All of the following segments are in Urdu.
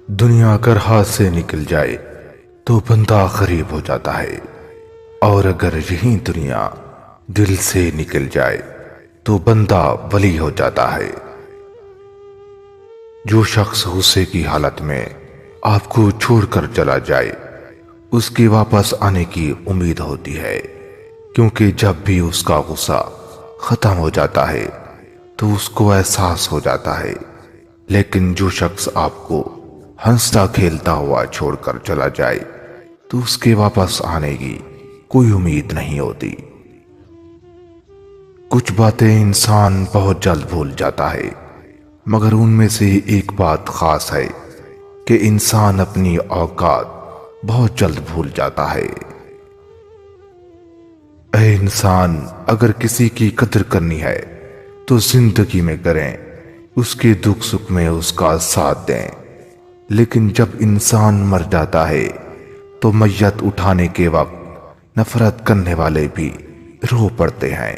دنیا اگر ہاتھ سے نکل جائے تو بندہ غریب ہو جاتا ہے، اور اگر یہی دنیا دل سے نکل جائے تو بندہ ولی ہو جاتا ہے۔ جو شخص غصے کی حالت میں آپ کو چھوڑ کر چلا جائے اس کے واپس آنے کی امید ہوتی ہے، کیونکہ جب بھی اس کا غصہ ختم ہو جاتا ہے تو اس کو احساس ہو جاتا ہے، لیکن جو شخص آپ کو ہنستا کھیلتا ہوا چھوڑ کر چلا جائے تو اس کے واپس آنے کی کوئی امید نہیں ہوتی۔ کچھ باتیں انسان بہت جلد بھول جاتا ہے، مگر ان میں سے ایک بات خاص ہے کہ انسان اپنی اوقات بہت جلد بھول جاتا ہے۔ اے انسان، اگر کسی کی قدر کرنی ہے تو زندگی میں کریں، اس کے دکھ سکھ میں اس کا ساتھ دیں، لیکن جب انسان مر جاتا ہے تو میت اٹھانے کے وقت نفرت کرنے والے بھی رو پڑتے ہیں۔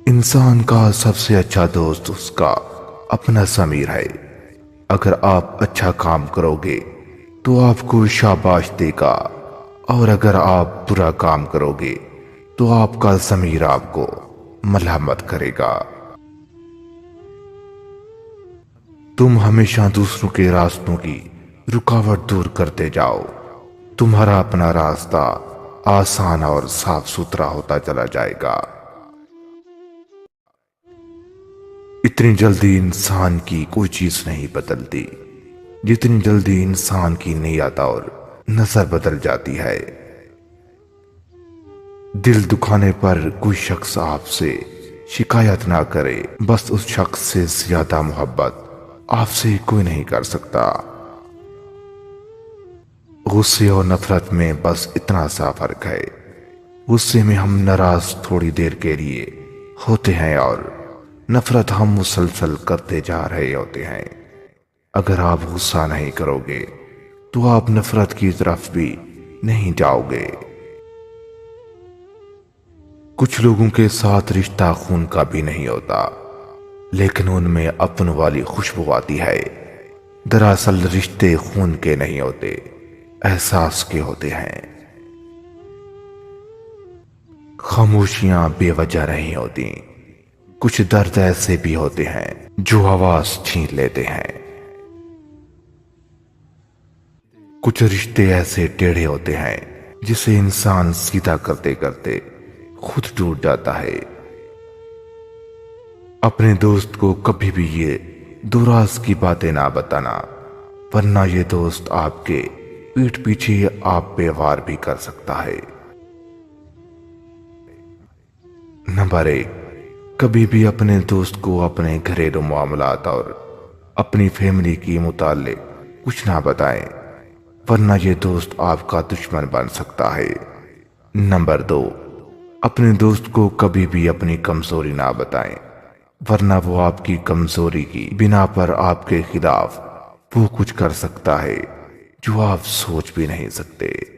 انسان کا سب سے اچھا دوست اس کا اپنا ضمیر ہے۔ اگر آپ اچھا کام کرو گے تو آپ کو شاباش دے گا، اور اگر آپ برا کام کرو گے تو آپ کا ضمیر آپ کو ملامت کرے گا۔ تم ہمیشہ دوسروں کے راستوں کی رکاوٹ دور کرتے جاؤ، تمہارا اپنا راستہ آسان اور صاف ستھرا ہوتا چلا جائے گا۔ اتنی جلدی انسان کی کوئی چیز نہیں بدلتی جتنی جلدی انسان کی نیت اور نظر بدل جاتی ہے۔ دل دکھانے پر کوئی شخص آپ سے شکایت نہ کرے، بس اس شخص سے زیادہ محبت آپ سے کوئی نہیں کر سکتا۔ غصے اور نفرت میں بس اتنا سا فرق ہے، غصے میں ہم ناراض تھوڑی دیر کے لیے ہوتے ہیں اور نفرت ہم مسلسل کرتے جا رہے ہوتے ہیں۔ اگر آپ غصہ نہیں کرو گے تو آپ نفرت کی طرف بھی نہیں جاؤ گے۔ کچھ لوگوں کے ساتھ رشتہ خون کا بھی نہیں ہوتا، لیکن ان میں اپن والی خوشبو آتی ہے۔ دراصل رشتے خون کے نہیں ہوتے، احساس کے ہوتے ہیں۔ خاموشیاں بے وجہ نہیں ہوتی، کچھ درد ایسے بھی ہوتے ہیں جو آواز چھین لیتے ہیں۔ کچھ رشتے ایسے ٹیڑھے ہوتے ہیں جسے انسان سیدھا کرتے کرتے خود ٹوٹ جاتا ہے۔ اپنے دوست کو کبھی بھی یہ دو راز کی باتیں نہ بتانا، ورنہ یہ دوست آپ کے پیٹھ پیچھے آپ پہ وار بھی کر سکتا ہے۔ نمبر 1، کبھی بھی اپنے دوست کو اپنے گھریلو معاملات اور اپنی فیملی کی متعلق کچھ نہ بتائیں، ورنہ یہ دوست آپ کا دشمن بن سکتا ہے۔ نمبر 2، اپنے دوست کو کبھی بھی اپنی کمزوری نہ بتائیں، ورنہ وہ آپ کی کمزوری کی بنا پر آپ کے خلاف وہ کچھ کر سکتا ہے جو آپ سوچ بھی نہیں سکتے۔